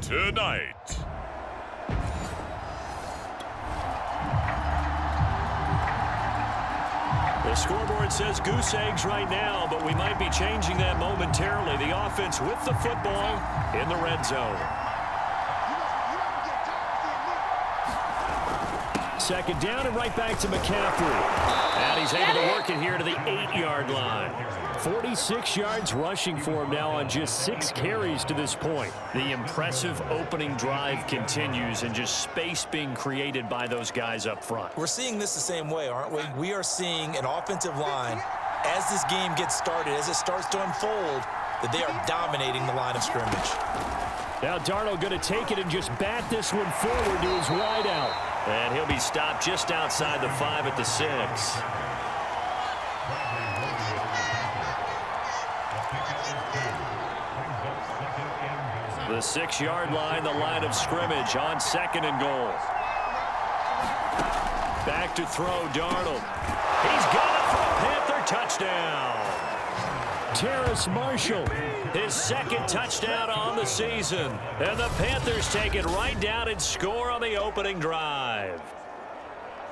tonight. The scoreboard says goose eggs right now, but we might be changing that momentarily. The offense with the football in the red zone. Second down and right back to McCaffrey. And he's able to work it here to the 8-yard line. 46 yards rushing for him now on just 6 carries to this point. The impressive opening drive continues and just space being created by those guys up front. We're seeing this the same way, aren't we? We are seeing an offensive line, as this game gets started, as it starts to unfold, that they are dominating the line of scrimmage. Now Darnold going to take it and just bat this one forward to his wide out. And he'll be stopped just outside the 5 at the 6. The 6-yard line, the line of scrimmage on 2nd and goal. Back to throw, Darnold. He's got it for a Panther touchdown. Terrace Marshall, his 2nd touchdown on the season. And the Panthers take it right down and score on the opening drive.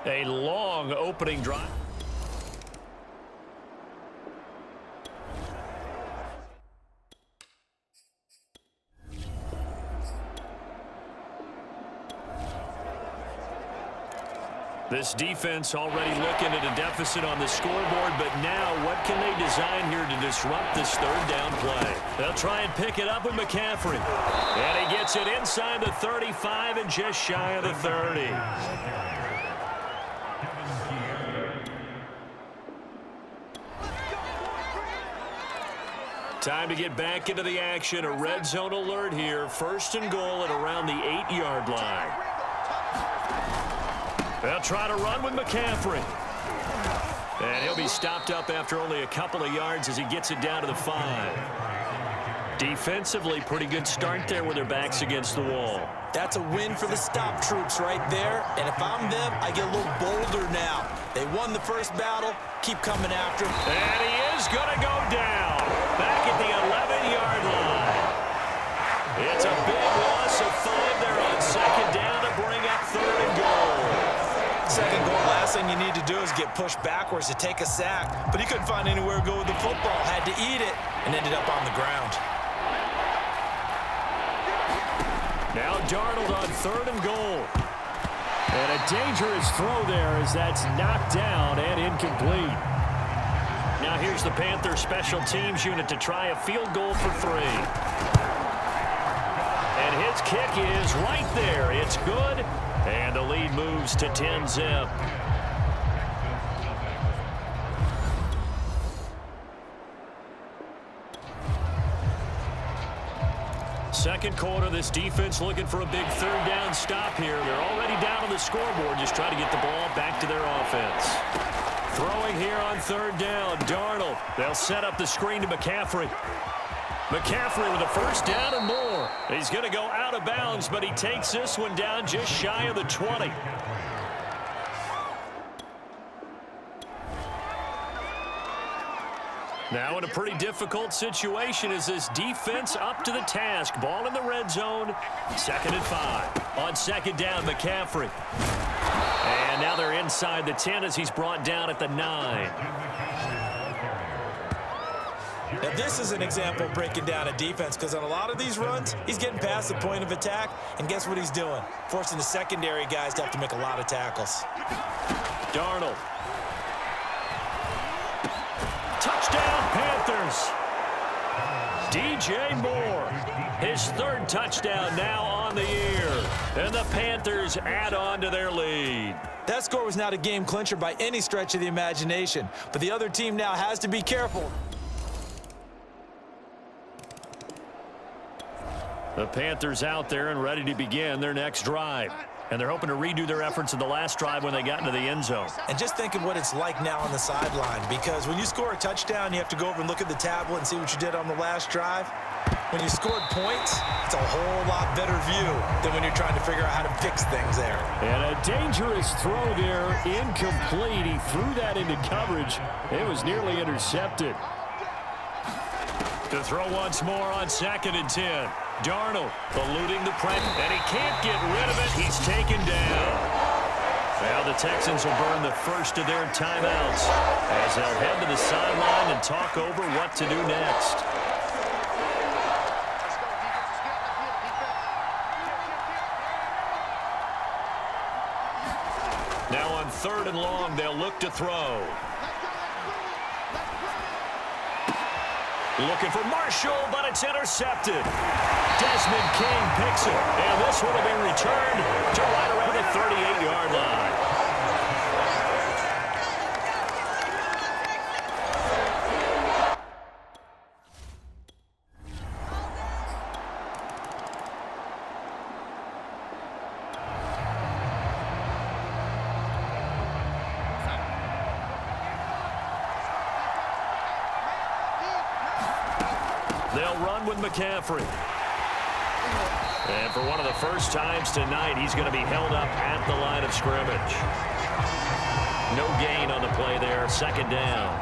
A long opening drive. This defense already looking at a deficit on the scoreboard, but now what can they design here to disrupt this 3rd down play? They'll try and pick it up with McCaffrey. And he gets it inside the 35 and just shy of the 30. Time to get back into the action. A red zone alert here. 1st and goal at around the 8-yard line. They'll try to run with McCaffrey. And he'll be stopped up after only a couple of yards as he gets it down to the 5. Defensively, pretty good start there with their backs against the wall. That's a win for the stop troops right there. And if I'm them, I get a little bolder now. They won the first battle. Keep coming after him. And he is going to go down. Back at the 11-yard line. It's a big loss of 5 there on 2nd down to bring up 3rd and goal. 2nd goal, last thing you need to do is get pushed backwards to take a sack. But he couldn't find anywhere to go with the football. Had to eat it and ended up on the ground. Now Darnold on 3rd and goal. And a dangerous throw there as that's knocked down and incomplete. Now here's the Panthers special teams unit to try a field goal for 3. And his kick is right there. It's good. And the lead moves to 10-zip. Second quarter, this defense looking for a big 3rd down stop here. They're already down on the scoreboard, just trying to get the ball back to their offense. Throwing here on 3rd down, Darnold. They'll set up the screen to McCaffrey. McCaffrey with a 1st down and more. He's going to go out of bounds, but he takes this one down just shy of the 20. Now in a pretty difficult situation is this defense up to the task. Ball in the red zone. 2nd and 5. On 2nd down, McCaffrey. And now they're inside the 10 as he's brought down at the 9. Now, this is an example of breaking down a defense because on a lot of these runs, he's getting past the point of attack, and guess what he's doing? Forcing the secondary guys to have to make a lot of tackles. Darnold. Touchdown, Panthers. DJ Moore. His 3rd touchdown now on the year. And the Panthers add on to their lead. That score was not a game clincher by any stretch of the imagination, but the other team now has to be careful. The Panthers out there and ready to begin their next drive. And they're hoping to redo their efforts in the last drive when they got into the end zone. And just think of what it's like now on the sideline, because when you score a touchdown, you have to go over and look at the tablet and see what you did on the last drive. When you scored points, it's a whole lot better view than when you're trying to figure out how to fix things there. And a dangerous throw there, incomplete. He threw that into coverage. It was nearly intercepted. To throw once more on 2nd and 10. Darnold eluding the pressure, and he can't get rid of it. He's taken down. Now the Texans will burn the first of their timeouts as they'll head to the sideline and talk over what to do next. Now on 3rd and long, they'll look to throw. Looking for Marshall, but it's intercepted. Desmond King picks it, and this one will be returned to right around the 38-yard line. They'll run with McCaffrey. And for one of the first times tonight, he's going to be held up at the line of scrimmage. No gain on the play there, 2nd down.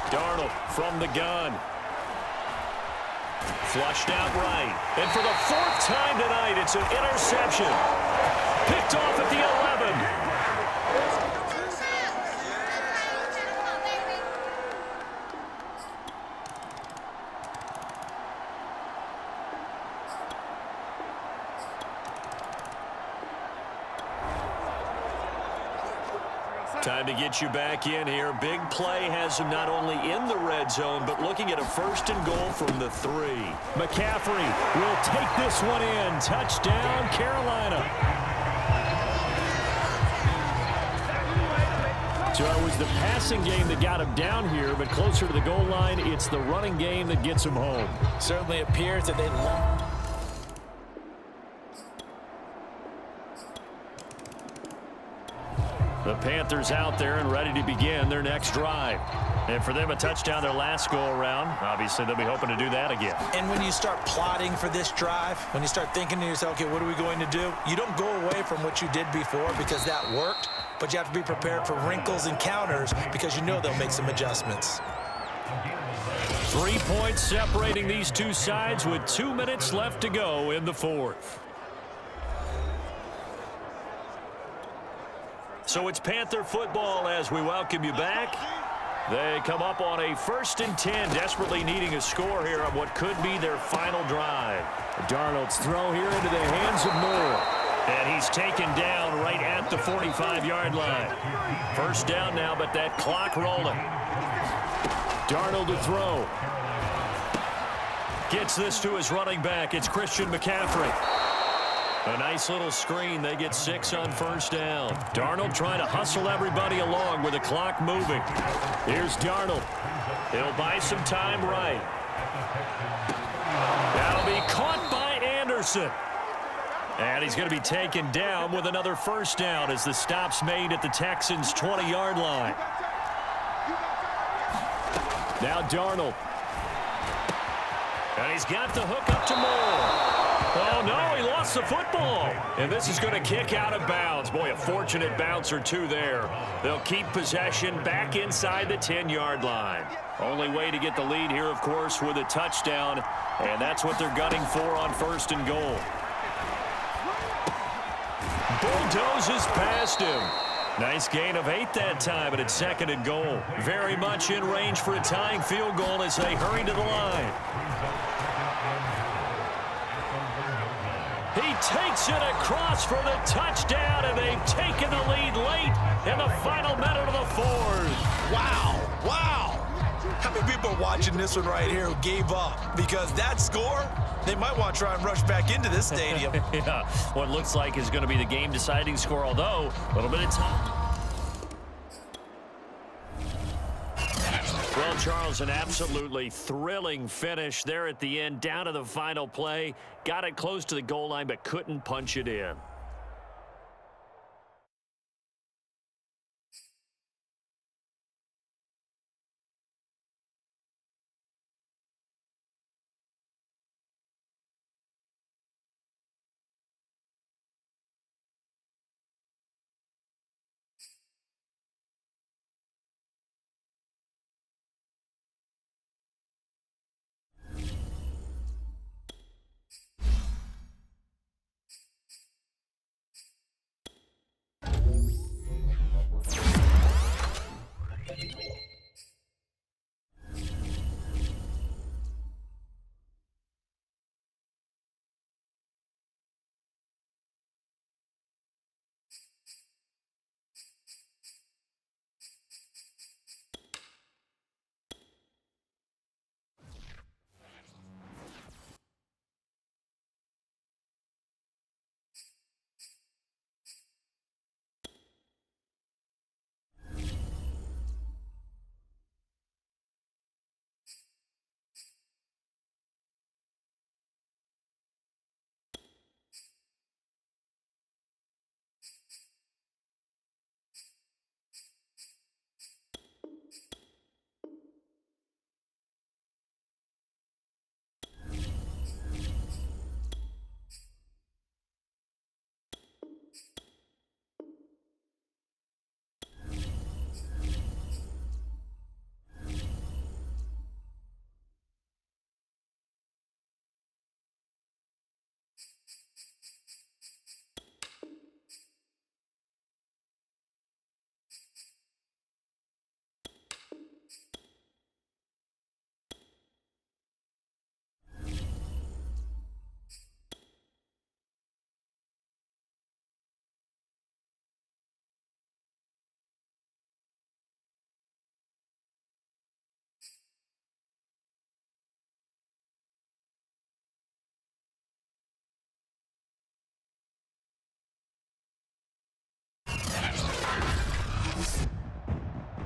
Darnold from the gun. Flushed out right. And for the 4th time tonight, it's an interception. Picked off at the 11. Time to get you back in here. Big play has him not only in the red zone, but looking at a 1st and goal from the 3. McCaffrey will take this one in. Touchdown, Carolina. So it was the passing game that got him down here, but closer to the goal line, it's the running game that gets him home. Certainly appears that they lost. The Panthers out there and ready to begin their next drive. And for them, a touchdown their last go-around. Obviously, they'll be hoping to do that again. And when you start plotting for this drive, when you start thinking to yourself, okay, what are we going to do? You don't go away from what you did before because that worked, but you have to be prepared for wrinkles and counters because you know they'll make some adjustments. 3 points separating these two sides with 2 minutes left to go in the 4th. So it's Panther football as we welcome you back. They come up on a 1st and 10, desperately needing a score here on what could be their final drive. Darnold's throw here into the hands of Moore. And he's taken down right at the 45-yard line. 1st down now, but that clock rolling. Darnold to throw. Gets this to his running back. It's Christian McCaffrey. A nice little screen. They get 6 on 1st down. Darnold trying to hustle everybody along with the clock moving. Here's Darnold. He'll buy some time right. That'll be caught by Anderson. And he's going to be taken down with another 1st down as the stop's made at the Texans' 20-yard line. Now Darnold. And he's got the hook up to Moore. Oh, no, he lost the football. And this is going to kick out of bounds. Boy, a fortunate bounce or two there. They'll keep possession back inside the 10-yard line. Only way to get the lead here, of course, with a touchdown. And that's what they're gunning for on 1st and goal. Bulldozes past him. Nice gain of 8 that time, but it's 2nd and goal. Very much in range for a tying field goal as they hurry to the line. He takes it across for the touchdown, and they've taken the lead late in the final minute of the 4th. Wow, wow. How many people are watching this one right here who gave up? Because that score, they might want to try and rush back into this stadium. Yeah, what looks like is going to be the game-deciding score, although a little bit of time. Well, Charles, an absolutely thrilling finish there at the end, down to the final play. Got it close to the goal line, but couldn't punch it in.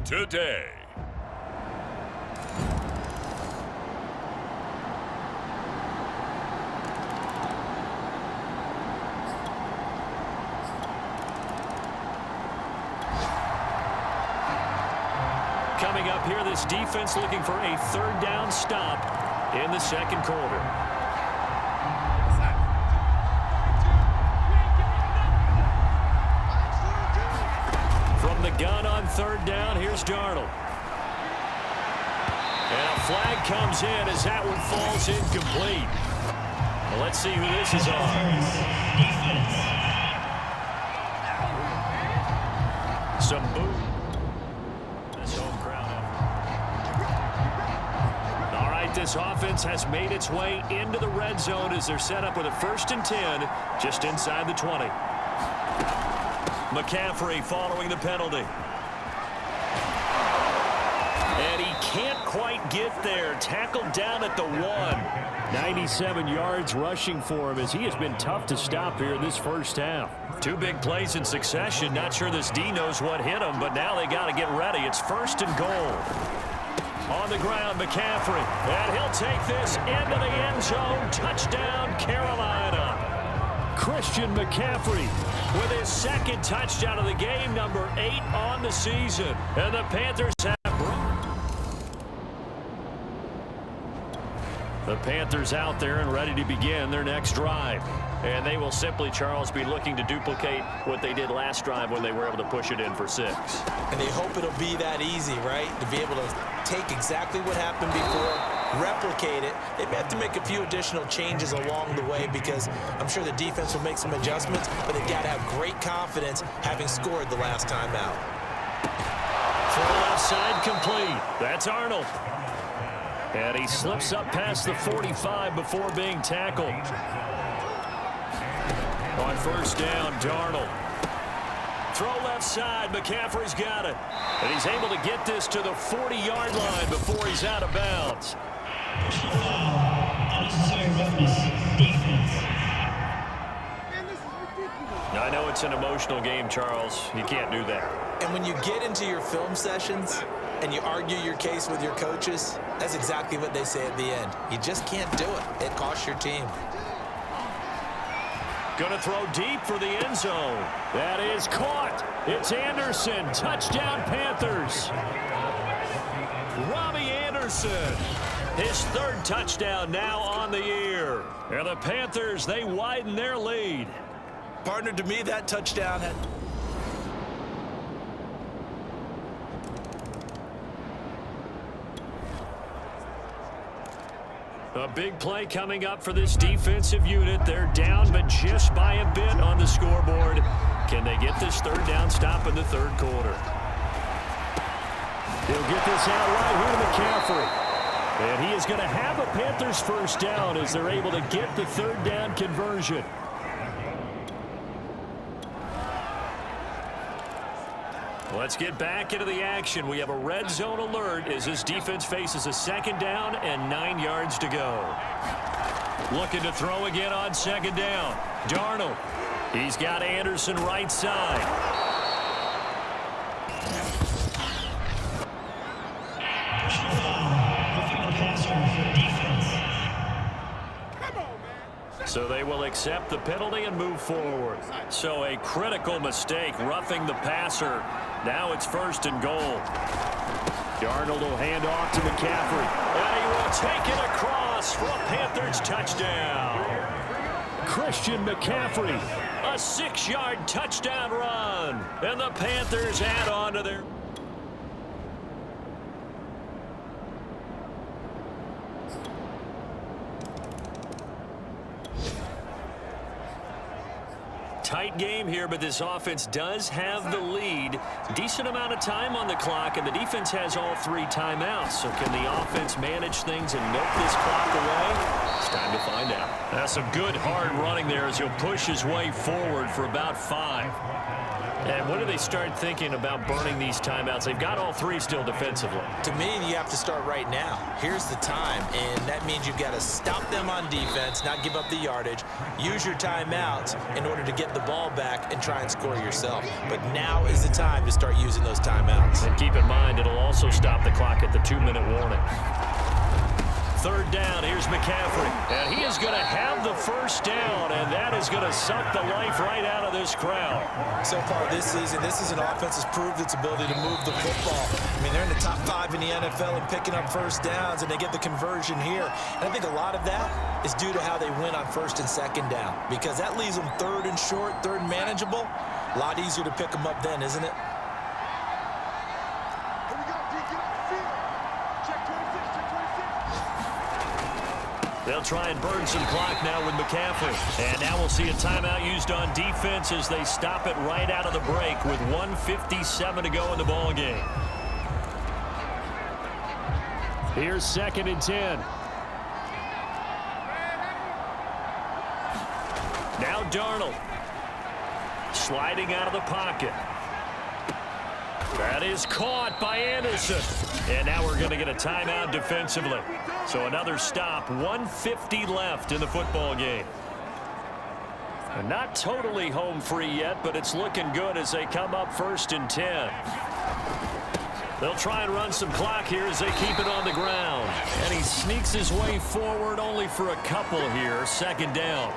today. Coming up here, this defense looking for a third down stop in the second quarter. From the gun on third down, here's Darnold. And a flag comes in as that one falls incomplete. Well, let's see who this is on. Some boot. This offense has made its way into the red zone as they're set up with a 1st and 10 just inside the 20. McCaffrey following the penalty. And he can't quite get there. Tackled down at the 1. 97 yards rushing for him as he has been tough to stop here in this first half. 2 big plays in succession. Not sure this D knows what hit him, but now they got to get ready. It's 1st and goal. On the ground, McCaffrey. And he'll take this into the end zone. Touchdown, Carolina. Christian McCaffrey with his 2nd touchdown of the game, number 8 on the season. And the Panthers have out there and ready to begin their next drive. And they will simply, Charles, be looking to duplicate what they did last drive when they were able to push it in for 6. And they hope it'll be that easy, right? To be able to take exactly what happened before, replicate it. They may have to make a few additional changes along the way because I'm sure the defense will make some adjustments, but they've got to have great confidence having scored the last time out. Throw left side complete. That's Arnold. And he slips up past the 45 before being tackled. On 1st down, Darnold. Throw left side. McCaffrey's got it. And he's able to get this to the 40-yard line before he's out of bounds. I know it's an emotional game, Charles. You can't do that. And when you get into your film sessions and you argue your case with your coaches, that's exactly what they say at the end. You just can't do it. It costs your team. Going to throw deep for the end zone. That is caught. It's Anderson. Touchdown, Panthers. Robbie Anderson. His 3rd touchdown now on the year. And the Panthers, they widen their lead. Partner, to me, that touchdown had... A big play coming up for this defensive unit. They're down, but just by a bit on the scoreboard. Can they get this 3rd down stop in the 3rd quarter? He'll get this out right here to McCaffrey. And he is going to have a Panthers 1st down as they're able to get the 3rd down conversion. Let's get back into the action. We have a red zone alert as this defense faces a 2nd down and 9 yards to go. Looking to throw again on 2nd down. Darnold. He's got Anderson right side. So they will accept the penalty and move forward. So a critical mistake, roughing the passer. Now it's 1st and goal. Darnold will hand off to McCaffrey. And he will take it across for a Panthers touchdown. Christian McCaffrey. A 6-yard touchdown run. And the Panthers add on to their... Tight game here, but this offense does have the lead. Decent amount of time on the clock, and the defense has all 3 timeouts. So can the offense manage things and milk this clock away? It's time to find out. That's some good hard running there as he'll push his way forward for about 5. And when do they start thinking about burning these timeouts? They've got all three still defensively. To me, you have to start right now. Here's the time, and that means you've got to stop them on defense, not give up the yardage, use your timeouts in order to get the ball back and try and score yourself. But now is the time to start using those timeouts. And keep in mind, it'll also stop the clock at the 2-minute warning. Third down, here's McCaffrey. And he is going to have the first down, and that is going to suck the life right out of this crowd. So far this season, this is an offense that's proved its ability to move the football. I mean, they're in the top 5 in the NFL and picking up first downs, and they get the conversion here. And I think a lot of that is due to how they win on first and second down, because that leaves them third and short, third and manageable. A lot easier to pick them up then, isn't it? They'll try and burn some clock now with McCaffrey. And now we'll see a timeout used on defense as they stop it right out of the break with 1:57 to go in the ball game. Here's 2nd and 10. Now Darnold. Sliding out of the pocket. That is caught by Anderson. And now we're going to get a timeout defensively. So another stop, 1:50 left in the football game. And not totally home free yet, but it's looking good as they come up 1st and 10. They'll try and run some clock here as they keep it on the ground. And he sneaks his way forward only for a couple here, 2nd down.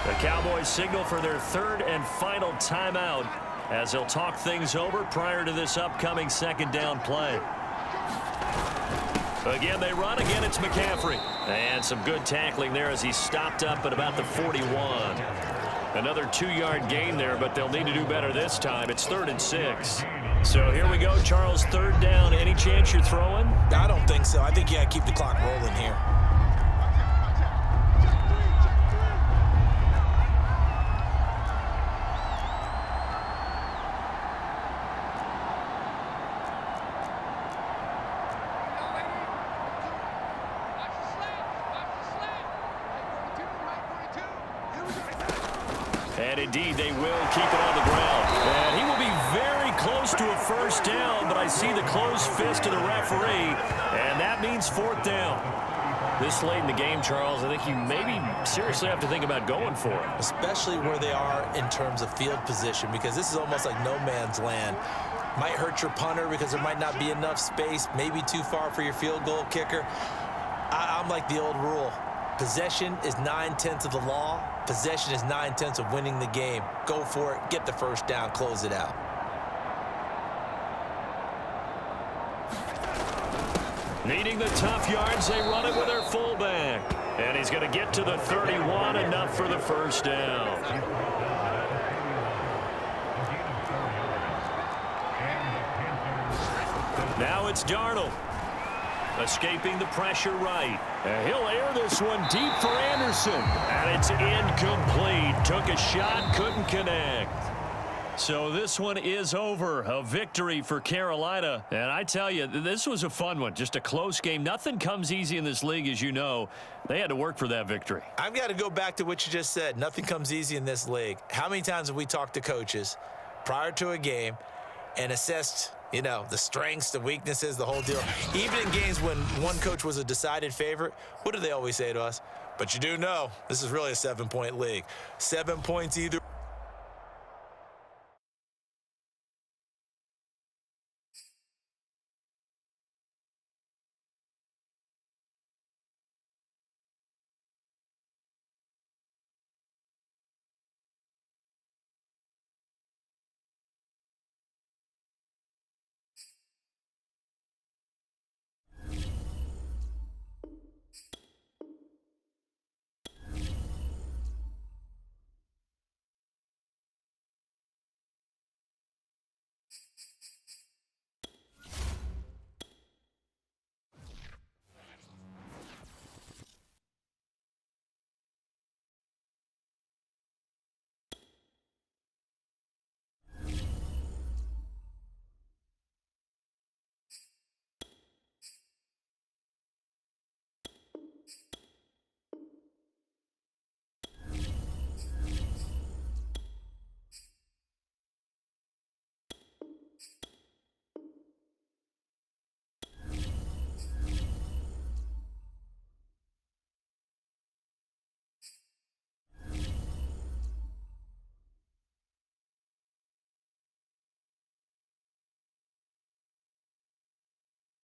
The Cowboys signal for their 3rd and final timeout as they'll talk things over prior to this upcoming 2nd down play. Again, they run. Again, it's McCaffrey. And some good tackling there as he stopped up at about the 41. Another 2-yard gain there, but they'll need to do better this time. It's 3rd and 6. So here we go, Charles, 3rd down. Any chance you're throwing? I don't think so. I think you got to keep the clock rolling here. And indeed, they will keep it on the ground. And he will be very close to a first down, but I see the closed fist of the referee, and that means 4th down. This late in the game, Charles, I think you maybe seriously have to think about going for it. Especially where they are in terms of field position, because this is almost like no man's land. Might hurt your punter because there might not be enough space, maybe too far for your field goal kicker. I'm like the old rule. Possession is 9/10 of the law. Possession is 9/10 of winning the game. Go for it. Get the first down. Close it out. Needing the tough yards, they run it with their fullback. And he's going to get to the 31, enough for the first down. Now it's Darnold. Escaping the pressure right. And he'll air this one deep for Anderson. And it's incomplete. Took a shot, couldn't connect. So this one is over. A victory for Carolina. And I tell you, this was a fun one. Just a close game. Nothing comes easy in this league, as you know. They had to work for that victory. I've got to go back to what you just said. Nothing comes easy in this league. How many times have we talked to coaches prior to a game and assessed, you know, the strengths, the weaknesses, the whole deal? Even in games when one coach was a decided favorite, what do they always say to us? But you do know this is really a 7-point league. 7 points either